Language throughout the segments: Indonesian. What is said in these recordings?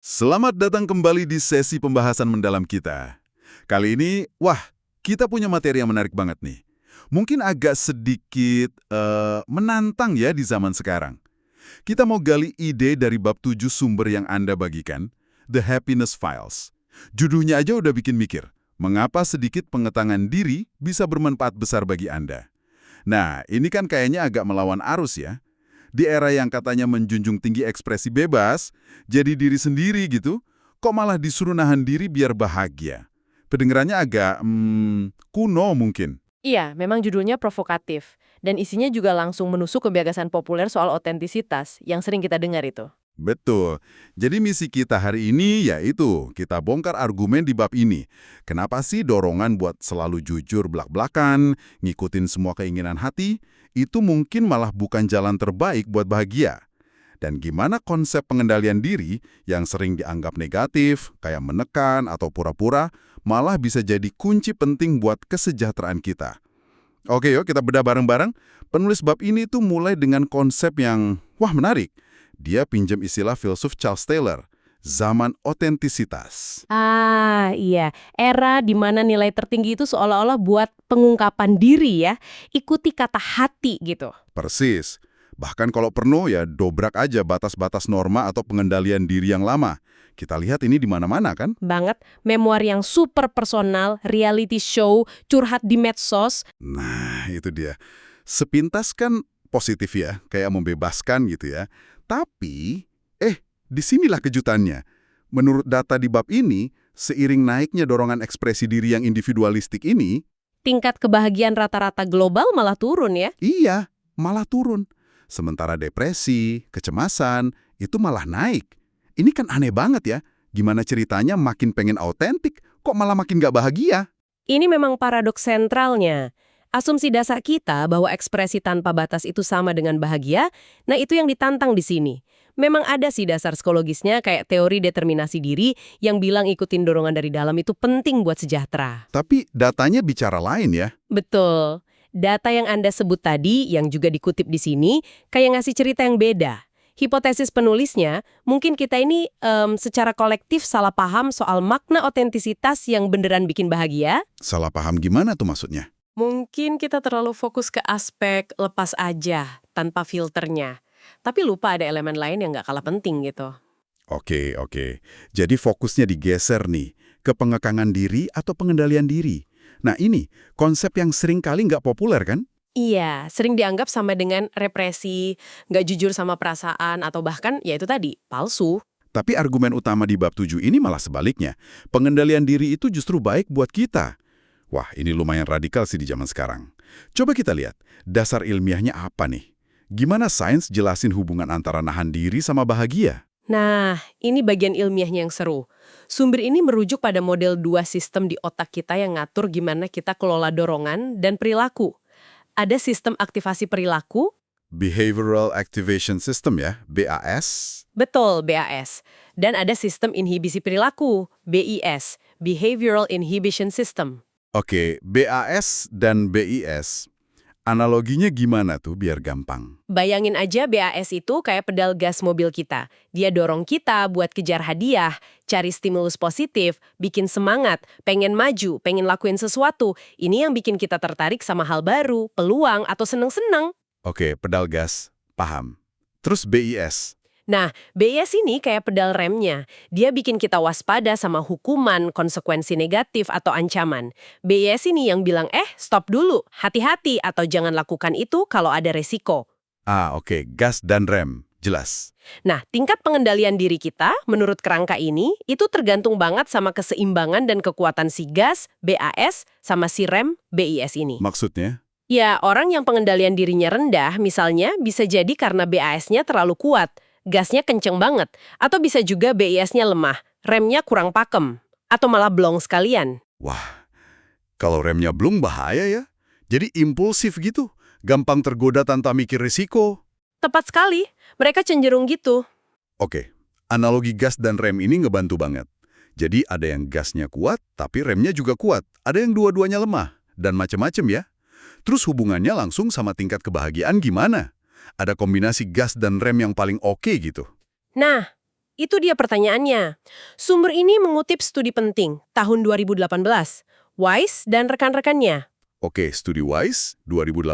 Selamat datang kembali di sesi pembahasan mendalam kita. Kali ini, kita punya materi yang menarik banget nih. Mungkin agak sedikit menantang ya di zaman sekarang. Kita mau gali ide dari bab 7 sumber yang Anda bagikan, The Happiness Files. Judulnya aja udah bikin mikir, mengapa sedikit pengetangan diri bisa bermanfaat besar bagi Anda. Nah, ini kan kayaknya agak melawan arus ya. Di era yang katanya menjunjung tinggi ekspresi bebas, jadi diri sendiri gitu, kok malah disuruh nahan diri biar bahagia? Pendengarannya agak, kuno mungkin. Iya, memang judulnya provokatif. Dan isinya juga langsung menusuk ke gagasan populer soal otentisitas yang sering kita dengar itu. Betul. Jadi misi kita hari ini yaitu kita bongkar argumen di bab ini. Kenapa sih dorongan buat selalu jujur belak-belakan, ngikutin semua keinginan hati, itu mungkin malah bukan jalan terbaik buat bahagia? Dan gimana konsep pengendalian diri yang sering dianggap negatif, kayak menekan atau pura-pura, malah bisa jadi kunci penting buat kesejahteraan kita. Oke yuk kita bedah bareng-bareng. Penulis bab ini tuh mulai dengan konsep yang, menarik. Dia pinjam istilah filsuf Charles Taylor, zaman otentisitas. Ah, iya. Era di mana nilai tertinggi itu seolah-olah buat pengungkapan diri ya. Ikuti kata hati gitu. Persis. Bahkan kalau perlu ya dobrak aja batas-batas norma atau pengendalian diri yang lama. Kita lihat ini di mana-mana kan? Banget. Memoir yang super personal, reality show, curhat di medsos. Nah, itu dia. Sepintas kan positif ya, kayak membebaskan gitu ya. Tapi, disinilah kejutannya. Menurut data di bab ini, seiring naiknya dorongan ekspresi diri yang individualistik ini, Tingkat kebahagiaan rata-rata global malah turun ya. iya, malah turun. Sementara depresi, kecemasan, itu malah naik. Ini kan aneh banget ya. Gimana ceritanya makin pengen autentik, kok malah makin gak bahagia? Ini memang paradoks sentralnya. Asumsi dasar kita bahwa ekspresi tanpa batas itu sama dengan bahagia, nah itu yang ditantang di sini. Memang ada sih dasar psikologisnya kayak teori determinasi diri yang bilang ikutin dorongan dari dalam itu penting buat sejahtera. Tapi datanya bicara lain ya. Betul. Data yang Anda sebut tadi yang juga dikutip di sini kayak ngasih cerita yang beda. Hipotesis penulisnya, mungkin kita ini secara kolektif salah paham soal makna otentisitas yang beneran bikin bahagia. Salah paham gimana tuh maksudnya? Mungkin kita terlalu fokus ke aspek lepas aja, tanpa filternya. Tapi lupa ada elemen lain yang nggak kalah penting gitu. Oke. Jadi fokusnya digeser nih, ke pengekangan diri atau pengendalian diri. Nah ini, konsep yang sering kali nggak populer kan? Iya, sering dianggap sama dengan represi, nggak jujur sama perasaan, atau bahkan, ya itu tadi, palsu. Tapi argumen utama di bab 7 ini malah sebaliknya. Pengendalian diri itu justru baik buat kita. Wah, ini lumayan radikal sih di zaman sekarang. Coba kita lihat, dasar ilmiahnya apa nih? Gimana sains jelasin hubungan antara nahan diri sama bahagia? Nah, ini bagian ilmiahnya yang seru. Sumber ini merujuk pada model dua sistem di otak kita yang ngatur gimana kita kelola dorongan dan perilaku. Ada sistem aktivasi perilaku, Behavioral Activation System ya, BAS. betul BAS, dan ada sistem inhibisi perilaku, BIS, Behavioral Inhibition System. Oke, BAS dan BIS. Analoginya gimana tuh biar gampang? Bayangin aja BAS itu kayak pedal gas mobil kita. Dia dorong kita buat kejar hadiah, cari stimulus positif, bikin semangat, pengen maju, pengen lakuin sesuatu. Ini yang bikin kita tertarik sama hal baru, peluang, atau seneng-seneng. Oke, pedal gas. Paham. Terus BIS. Nah, BIS ini kayak pedal remnya. Dia bikin kita waspada sama hukuman, konsekuensi negatif, atau ancaman. BIS ini yang bilang, stop dulu, hati-hati, atau jangan lakukan itu kalau ada resiko. Oke, gas dan rem. Jelas. Nah, tingkat pengendalian diri kita, menurut kerangka ini, itu tergantung banget sama keseimbangan dan kekuatan si gas, BAS, sama si rem, BIS ini. Maksudnya? Ya, orang yang pengendalian dirinya rendah, misalnya, bisa jadi karena BAS-nya terlalu kuat, gasnya kenceng banget, atau bisa juga BIS-nya lemah, remnya kurang pakem, atau malah blong sekalian. Wah, kalau remnya belum bahaya ya. Jadi impulsif gitu. Gampang tergoda tanpa mikir risiko. Tepat sekali, mereka cenderung gitu. Oke, analogi gas dan rem ini ngebantu banget. Jadi ada yang gasnya kuat, tapi remnya juga kuat. Ada yang dua-duanya lemah, dan macem-macem ya. Terus hubungannya langsung sama tingkat kebahagiaan gimana? Ada kombinasi gas dan rem yang paling oke gitu. Nah, Itu dia pertanyaannya. Sumber ini mengutip studi penting tahun 2018, Wise dan rekan-rekannya. Oke, studi WISE 2018.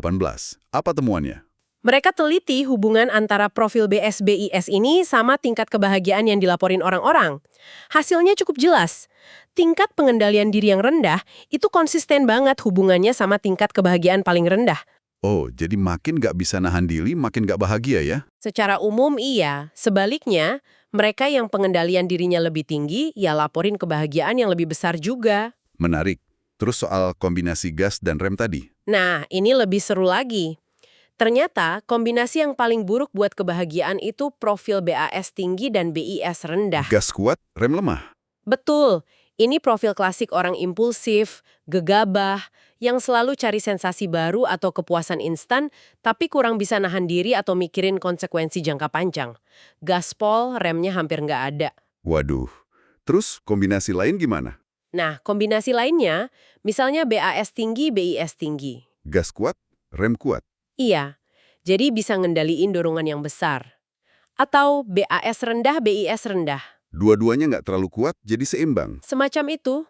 Apa temuannya? Mereka teliti hubungan antara profil BSBIS ini sama tingkat kebahagiaan yang dilaporin orang-orang. Hasilnya cukup jelas. Tingkat pengendalian diri yang rendah itu konsisten banget hubungannya sama tingkat kebahagiaan paling rendah. Oh, jadi makin nggak bisa nahan diri, makin nggak bahagia ya? Secara umum iya. Sebaliknya, mereka yang pengendalian dirinya lebih tinggi ya laporin kebahagiaan yang lebih besar juga. Menarik. Terus soal kombinasi gas dan rem tadi? Nah, ini lebih seru lagi. Ternyata, kombinasi yang paling buruk buat kebahagiaan itu profil BAS tinggi dan BIS rendah. Gas kuat, rem lemah. Betul, ini profil klasik orang impulsif, gegabah, yang selalu cari sensasi baru atau kepuasan instan, tapi kurang bisa nahan diri atau mikirin konsekuensi jangka panjang. Gaspol, remnya hampir nggak ada. Waduh. Terus kombinasi lain gimana? Nah, kombinasi lainnya, misalnya BAS tinggi, BIS tinggi. Gas kuat, rem kuat. Iya, jadi bisa ngendaliin dorongan yang besar. Atau BAS rendah, BIS rendah. Dua-duanya nggak terlalu kuat, jadi seimbang. Semacam itu.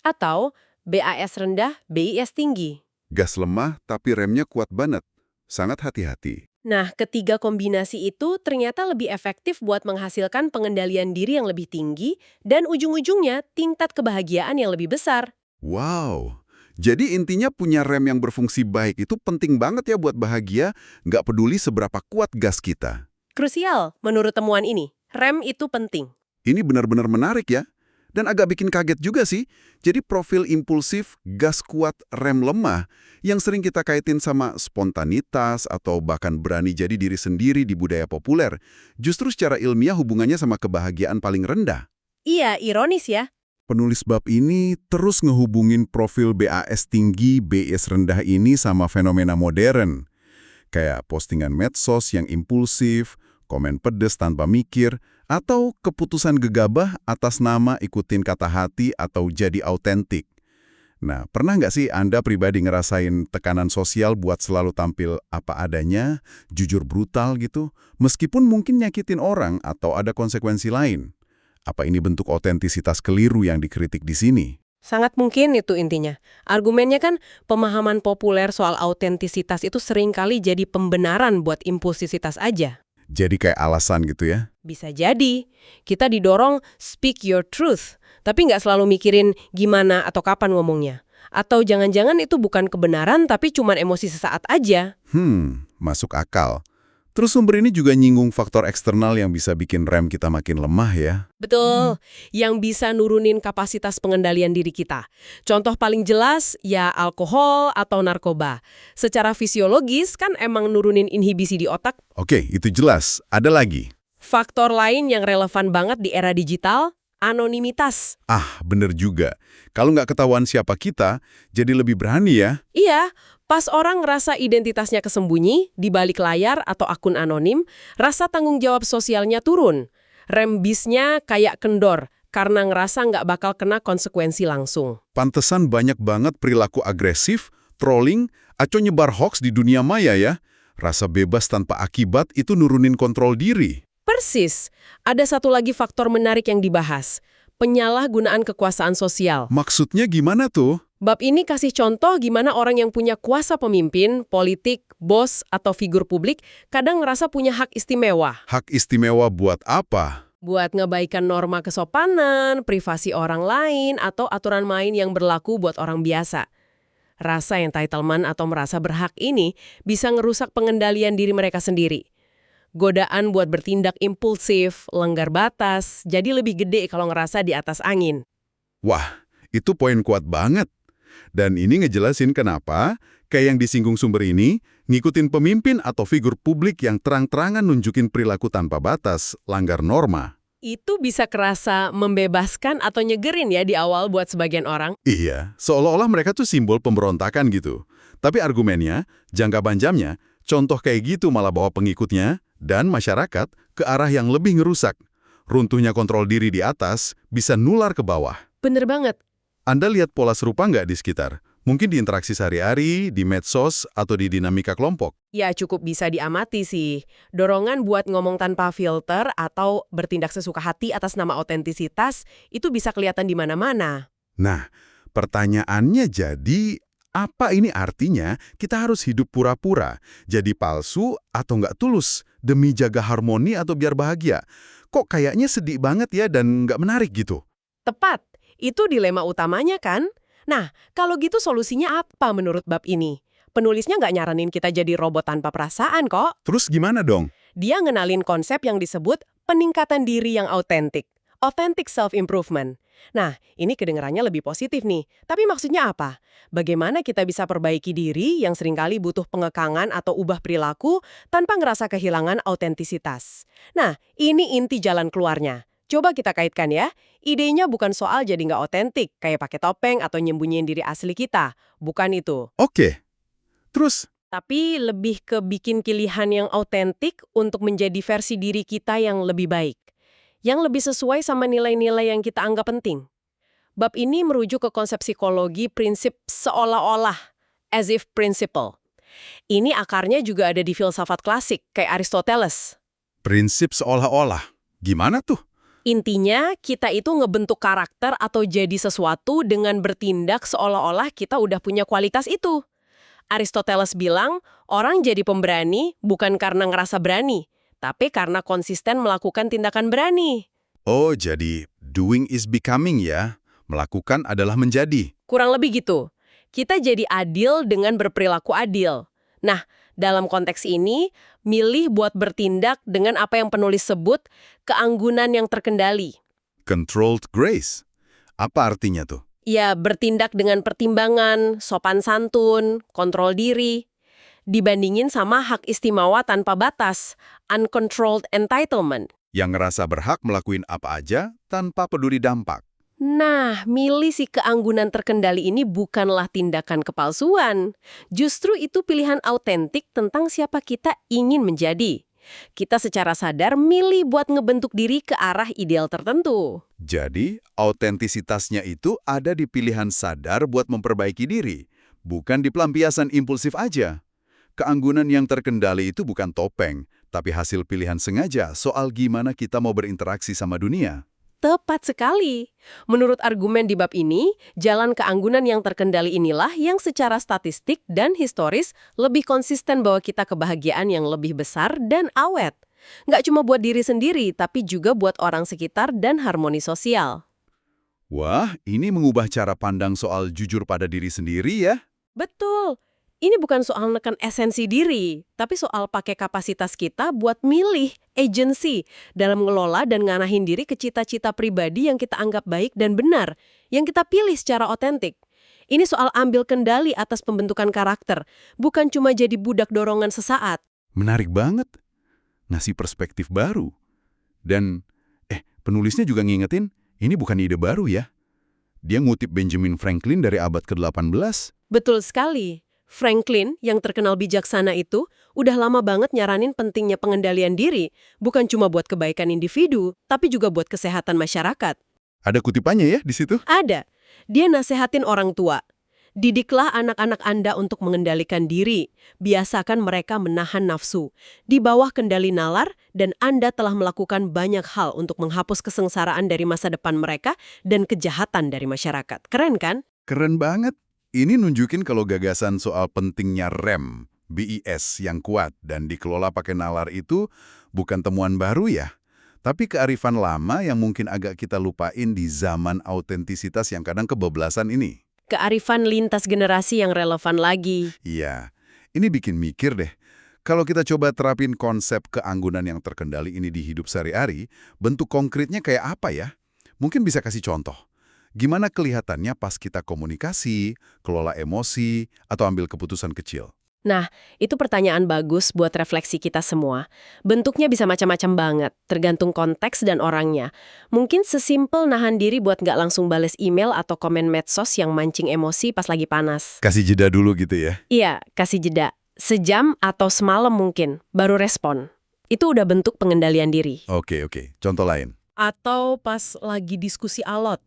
Atau BAS rendah, BIS tinggi. Gas lemah, tapi remnya kuat banget. Sangat hati-hati. Nah, ketiga kombinasi itu ternyata lebih efektif buat menghasilkan pengendalian diri yang lebih tinggi dan ujung-ujungnya tingkat kebahagiaan yang lebih besar. Wow. Jadi intinya punya rem yang berfungsi baik itu penting banget ya buat bahagia, nggak peduli seberapa kuat gas kita. Krusial, menurut temuan ini. Rem itu penting. Ini benar-benar menarik ya. Dan agak bikin kaget juga sih. Jadi profil impulsif, gas kuat, rem lemah yang sering kita kaitin sama spontanitas atau bahkan berani jadi diri sendiri di budaya populer, justru secara ilmiah hubungannya sama kebahagiaan paling rendah. Iya, ironis ya. Penulis bab ini terus ngehubungin profil BAS tinggi, BIS rendah ini sama fenomena modern. Kayak postingan medsos yang impulsif, komen pedes tanpa mikir, atau keputusan gegabah atas nama ikutin kata hati atau jadi autentik. Nah, pernah nggak sih Anda pribadi ngerasain tekanan sosial buat selalu tampil apa adanya, jujur brutal gitu, meskipun mungkin nyakitin orang atau ada konsekuensi lain? Apa ini bentuk otentisitas keliru yang dikritik di sini? Sangat mungkin itu intinya. Argumennya kan pemahaman populer soal autentisitas itu seringkali jadi pembenaran buat impulsivitas aja. Jadi kayak alasan gitu ya? Bisa jadi. Kita didorong speak your truth, tapi nggak selalu mikirin gimana atau kapan ngomongnya. Atau jangan-jangan itu bukan kebenaran tapi cuma emosi sesaat aja. Masuk akal. Terus sumber ini juga nyinggung faktor eksternal yang bisa bikin rem kita makin lemah ya. Betul, yang bisa nurunin kapasitas pengendalian diri kita. Contoh paling jelas ya alkohol atau narkoba. Secara fisiologis kan emang nurunin inhibisi di otak. Oke, itu jelas. Ada lagi. Faktor lain yang relevan banget di era digital, anonimitas. Ah, bener juga. Kalau nggak ketahuan siapa kita, jadi lebih berani ya. Iya, pas orang ngerasa identitasnya kesembunyi, di balik layar atau akun anonim, rasa tanggung jawab sosialnya turun. Rem bisnya kayak kendor, karena ngerasa nggak bakal kena konsekuensi langsung. Pantesan banyak banget perilaku agresif, trolling, atau nyebar hoax di dunia maya ya. Rasa bebas tanpa akibat itu nurunin kontrol diri. Persis. Ada satu lagi faktor menarik yang dibahas. Penyalahgunaan kekuasaan sosial. Maksudnya gimana tuh? Bab ini kasih contoh gimana orang yang punya kuasa pemimpin, politik, bos, atau figur publik kadang ngerasa punya hak istimewa. Hak istimewa buat apa? Buat ngebaikan norma kesopanan, privasi orang lain, atau aturan main yang berlaku buat orang biasa. Rasa entitlement atau merasa berhak ini bisa ngerusak pengendalian diri mereka sendiri. Godaan buat bertindak impulsif, lenggar batas, jadi lebih gede kalau ngerasa di atas angin. Wah, itu poin kuat banget. Dan ini ngejelasin kenapa, kayak yang disinggung sumber ini, ngikutin pemimpin atau figur publik yang terang-terangan nunjukin perilaku tanpa batas, langgar norma. Itu bisa kerasa membebaskan atau nyegerin ya di awal buat sebagian orang. Iya, seolah-olah mereka tuh simbol pemberontakan gitu. Tapi argumennya, jangka panjangnya, contoh kayak gitu malah bawa pengikutnya dan masyarakat ke arah yang lebih ngerusak. Runtuhnya kontrol diri di atas bisa nular ke bawah. Bener banget. Anda lihat pola serupa nggak di sekitar? Mungkin di interaksi sehari-hari, di medsos, atau di dinamika kelompok. Ya, cukup bisa diamati sih. Dorongan buat ngomong tanpa filter atau bertindak sesuka hati atas nama otentisitas itu bisa kelihatan di mana-mana. Nah, pertanyaannya jadi, apa ini artinya kita harus hidup pura-pura, jadi palsu atau nggak tulus, demi jaga harmoni atau biar bahagia? Kok kayaknya sedih banget ya dan nggak menarik gitu? Tepat, itu dilema utamanya kan? Nah, kalau gitu solusinya apa menurut bab ini? Penulisnya nggak nyaranin kita jadi robot tanpa perasaan kok. Terus gimana dong? Dia ngenalin konsep yang disebut peningkatan diri yang autentik. Authentic self-improvement. Nah, ini kedengarannya lebih positif nih. Tapi maksudnya apa? Bagaimana kita bisa perbaiki diri yang seringkali butuh pengekangan atau ubah perilaku tanpa ngerasa kehilangan autentisitas? Nah, ini inti jalan keluarnya. Coba kita kaitkan ya. Idenya bukan soal jadi nggak otentik, kayak pakai topeng atau nyembunyiin diri asli kita. Bukan itu. Oke, terus? Tapi lebih ke bikin pilihan yang autentik untuk menjadi versi diri kita yang lebih baik. Yang lebih sesuai sama nilai-nilai yang kita anggap penting. Bab ini merujuk ke konsep psikologi prinsip seolah-olah, as if principle. Ini akarnya juga ada di filsafat klasik, kayak Aristoteles. Prinsip seolah-olah. Gimana tuh? Intinya, kita itu ngebentuk karakter atau jadi sesuatu dengan bertindak seolah-olah kita udah punya kualitas itu. Aristoteles bilang, orang jadi pemberani bukan karena ngerasa berani, tapi karena konsisten melakukan tindakan berani. Oh, jadi doing is becoming ya? Melakukan adalah menjadi. Kurang lebih gitu. Kita jadi adil dengan berperilaku adil. Nah, dalam konteks ini, milih buat bertindak dengan apa yang penulis sebut keanggunan yang terkendali. Controlled grace. Apa artinya tuh? Ya, bertindak dengan pertimbangan, sopan santun, kontrol diri. Dibandingin sama hak istimewa tanpa batas, uncontrolled entitlement. Yang ngerasa berhak melakuin apa aja tanpa peduli dampak. Nah, milih si keanggunan terkendali ini bukanlah tindakan kepalsuan. Justru itu pilihan autentik tentang siapa kita ingin menjadi. Kita secara sadar milih buat ngebentuk diri ke arah ideal tertentu. Jadi, autentisitasnya itu ada di pilihan sadar buat memperbaiki diri, bukan di pelampiasan impulsif aja. Keanggunan yang terkendali itu bukan topeng, tapi hasil pilihan sengaja soal gimana kita mau berinteraksi sama dunia. Tepat sekali. Menurut argumen di bab ini, jalan keanggunan yang terkendali inilah yang secara statistik dan historis lebih konsisten bawa kita kebahagiaan yang lebih besar dan awet. Nggak cuma buat diri sendiri, tapi juga buat orang sekitar dan harmoni sosial. Wah, ini mengubah cara pandang soal jujur pada diri sendiri ya? Betul. Ini bukan soal neken esensi diri, tapi soal pakai kapasitas kita buat milih agency dalam ngelola dan ngarahin diri ke cita-cita pribadi yang kita anggap baik dan benar, yang kita pilih secara otentik. Ini soal ambil kendali atas pembentukan karakter, bukan cuma jadi budak dorongan sesaat. Menarik banget. Ngasih perspektif baru. Dan, penulisnya juga ngingetin, ini bukan ide baru ya. Dia ngutip Benjamin Franklin dari abad ke-18. Betul sekali. Franklin, yang terkenal bijaksana itu, udah lama banget nyaranin pentingnya pengendalian diri, bukan cuma buat kebaikan individu, tapi juga buat kesehatan masyarakat. Ada kutipannya ya di situ? Ada. Dia nasehatin orang tua. Didiklah anak-anak Anda untuk mengendalikan diri. Biasakan mereka menahan nafsu. Di bawah kendali nalar, dan Anda telah melakukan banyak hal untuk menghapus kesengsaraan dari masa depan mereka dan kejahatan dari masyarakat. Keren kan? Keren banget. Ini nunjukin kalau gagasan soal pentingnya rem, BES yang kuat dan dikelola pakai nalar itu bukan temuan baru ya, tapi kearifan lama yang mungkin agak kita lupain di zaman autentisitas yang kadang kebablasan ini. Kearifan lintas generasi yang relevan lagi. Iya, ini bikin mikir deh. Kalau kita coba terapin konsep keanggunan yang terkendali ini di hidup sehari-hari, bentuk konkretnya kayak apa ya? Mungkin bisa kasih contoh. Gimana kelihatannya pas kita komunikasi, kelola emosi, atau ambil keputusan kecil? Nah, itu pertanyaan bagus buat refleksi kita semua. Bentuknya bisa macam-macam banget, tergantung konteks dan orangnya. Mungkin sesimpel nahan diri buat nggak langsung bales email atau komen medsos yang mancing emosi pas lagi panas. Kasih jeda dulu gitu ya? Iya, kasih jeda. Sejam atau semalam mungkin, baru respon. Itu udah bentuk pengendalian diri. Oke. Contoh lain? Atau pas lagi diskusi alot.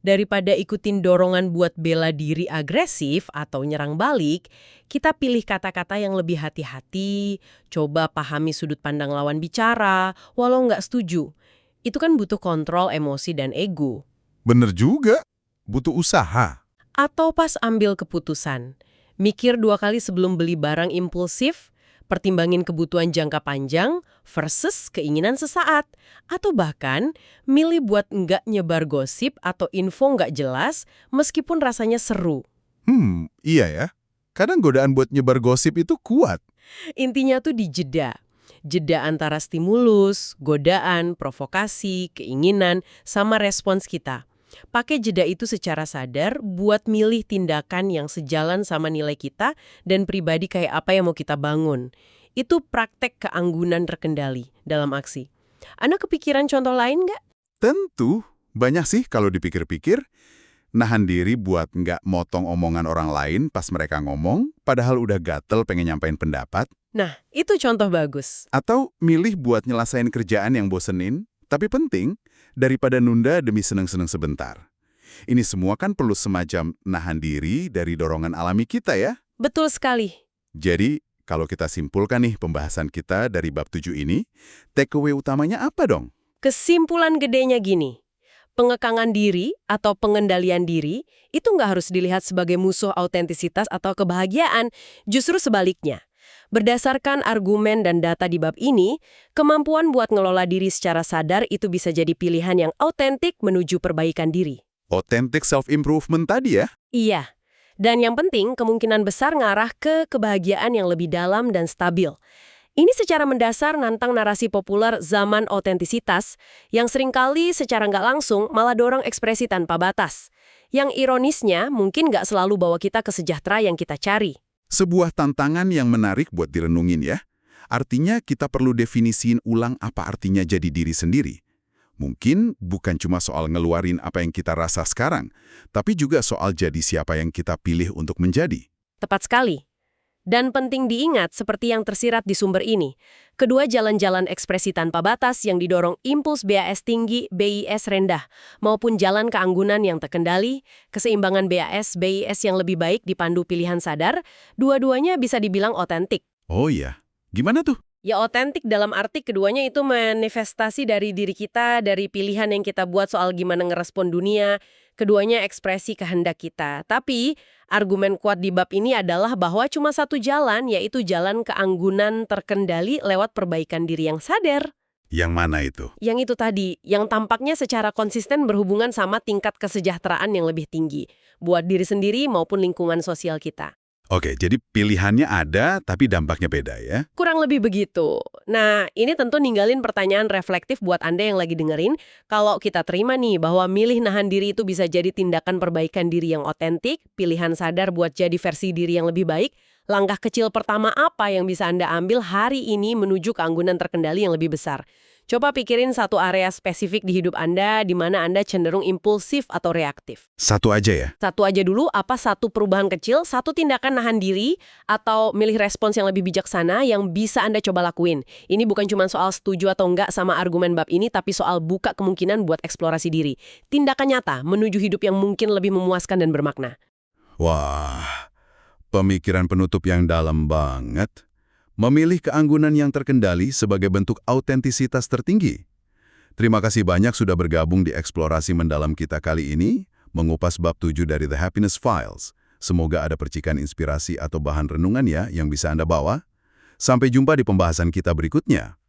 Daripada ikutin dorongan buat bela diri agresif atau nyerang balik, kita pilih kata-kata yang lebih hati-hati, coba pahami sudut pandang lawan bicara, walau nggak setuju. Itu kan butuh kontrol emosi dan ego. Bener juga, butuh usaha. Atau pas ambil keputusan, mikir 2 kali sebelum beli barang impulsif, pertimbangin kebutuhan jangka panjang versus keinginan sesaat. Atau bahkan, milih buat nggak nyebar gosip atau info nggak jelas meskipun rasanya seru. Iya ya. Kadang godaan buat nyebar gosip itu kuat. Intinya tuh di jeda. Jeda antara stimulus, godaan, provokasi, keinginan, sama respons kita. Pakai jeda itu secara sadar buat milih tindakan yang sejalan sama nilai kita dan pribadi kayak apa yang mau kita bangun. Itu praktek keanggunan terkendali dalam aksi. Anda kepikiran contoh lain nggak? Tentu, banyak sih kalau dipikir-pikir. Nahan diri buat nggak motong omongan orang lain pas mereka ngomong, padahal udah gatel pengen nyampein pendapat. Nah, itu contoh bagus. Atau milih buat nyelesain kerjaan yang bosenin, tapi penting, daripada nunda demi seneng-seneng sebentar. Ini semua kan perlu semacam nahan diri dari dorongan alami kita ya. Betul sekali. Jadi, kalau kita simpulkan nih pembahasan kita dari bab 7 ini, takeaway utamanya apa dong? Kesimpulan gedenya gini. Pengekangan diri atau pengendalian diri itu nggak harus dilihat sebagai musuh autentisitas atau kebahagiaan, justru sebaliknya. Berdasarkan argumen dan data di bab ini, kemampuan buat ngelola diri secara sadar itu bisa jadi pilihan yang autentik menuju perbaikan diri. Authentic self-improvement tadi ya? Iya. Dan yang penting, kemungkinan besar ngarah ke kebahagiaan yang lebih dalam dan stabil. Ini secara mendasar nantang narasi populer zaman autentisitas yang seringkali secara nggak langsung malah dorong ekspresi tanpa batas. Yang ironisnya mungkin nggak selalu bawa kita ke sejahtera yang kita cari. Sebuah tantangan yang menarik buat direnungin ya. Artinya kita perlu definisiin ulang apa artinya jadi diri sendiri. Mungkin bukan cuma soal ngeluarin apa yang kita rasa sekarang, tapi juga soal jadi siapa yang kita pilih untuk menjadi. Tepat sekali. Dan penting diingat seperti yang tersirat di sumber ini, kedua jalan-jalan ekspresi tanpa batas yang didorong impuls BAS tinggi, BIS rendah, maupun jalan keanggunan yang terkendali, keseimbangan BAS, BIS yang lebih baik dipandu pilihan sadar, dua-duanya bisa dibilang otentik. Oh iya, gimana tuh? Ya otentik dalam arti keduanya itu manifestasi dari diri kita, dari pilihan yang kita buat soal gimana ngerespon dunia, keduanya ekspresi kehendak kita. Tapi argumen kuat di bab ini adalah bahwa cuma satu jalan, yaitu jalan keanggunan terkendali lewat perbaikan diri yang sadar. Yang mana itu? Yang itu tadi, yang tampaknya secara konsisten berhubungan sama tingkat kesejahteraan yang lebih tinggi, buat diri sendiri maupun lingkungan sosial kita. Oke, jadi pilihannya ada, tapi dampaknya beda ya? Kurang lebih begitu. Nah, ini tentu ninggalin pertanyaan reflektif buat Anda yang lagi dengerin. Kalau kita terima nih bahwa milih nahan diri itu bisa jadi tindakan perbaikan diri yang otentik, pilihan sadar buat jadi versi diri yang lebih baik, langkah kecil pertama apa yang bisa Anda ambil hari ini menuju keanggunan terkendali yang lebih besar? Coba pikirin satu area spesifik di hidup Anda di mana Anda cenderung impulsif atau reaktif. Satu aja ya? Satu aja dulu, apa satu perubahan kecil, satu tindakan nahan diri, atau milih respons yang lebih bijaksana yang bisa Anda coba lakuin. Ini bukan cuma soal setuju atau enggak sama argumen bab ini, tapi soal buka kemungkinan buat eksplorasi diri. Tindakan nyata menuju hidup yang mungkin lebih memuaskan dan bermakna. Wah, pemikiran penutup yang dalam banget. Memilih keanggunan yang terkendali sebagai bentuk autentisitas tertinggi. Terima kasih banyak sudah bergabung di eksplorasi mendalam kita kali ini, mengupas bab 7 dari The Happiness Files. Semoga ada percikan inspirasi atau bahan renungan ya yang bisa Anda bawa. Sampai jumpa di pembahasan kita berikutnya.